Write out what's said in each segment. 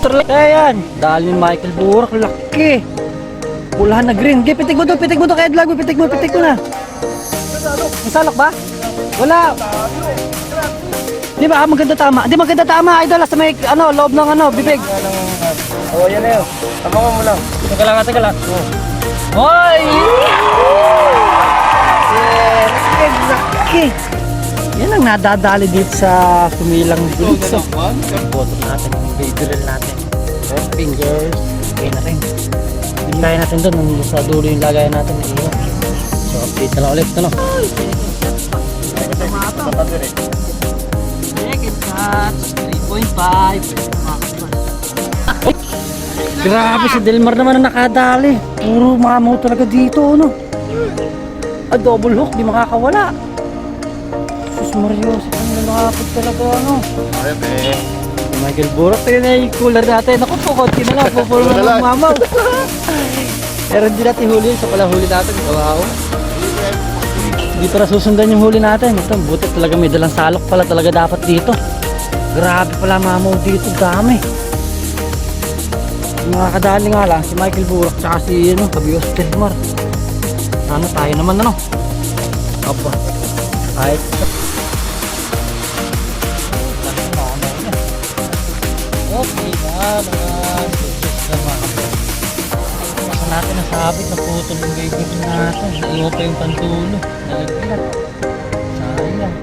Super laki yan. Dahil ni Michael Burak, laki. Pulahan na green. Okay, pitik mo to kaya vlog mo, pitik mo na. May salak ba? Wala. Di ba, maganda tama. Di maganda tama, idol, sa may loob ng bibig. Oo, yan na yun. Tabangan mo lang. Taga lang. Hoy! Yes! Laki! Yan ang nadadali dito sa Kumilang Goods. Boto natin yung baby reel natin. Fingers. Okay na rin. Kaya natin doon. Sa dulo yung lagayan natin. So, update na lang ulit. Second catch. 3.5. Grabe, si Delmar naman ang nakadali. Puro mamaw talaga dito, double hook, di makakawala. Sus Mario, si kanila nakapag talaga, Michael Burak, tayo na yung cooler natin. Ako po, konti na lang, pupuro na lang mamaw. Pero hindi natin huli, isa pala huli natin. Wow. Hindi para susundan yung huli natin. Ito, buti talaga may dalang salok pala talaga dapat dito. Grabe pala mamaw dito, dami. Makakadali nga lang si Michael Burak tsaka si Kabios Delmar. Sana tayo naman Opo. Kahit okay na basta natin nasabit na putol yung baby natin. Naiwa pa yung pantulo. Nalaglag. Sayang.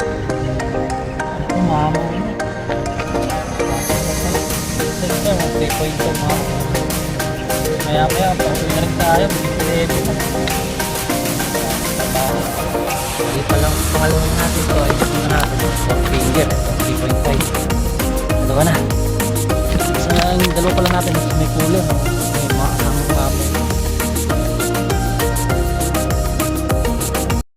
Ako mamaw na. Ito 3.2 mamaw. Maya pauwi na rin tayo, mag-11 na. Hindi pa lang pangalawin natin ito, ayos muna natin. 1 finger, 3.5. Dalawa na. Dalawa pa lang natin, may cooler.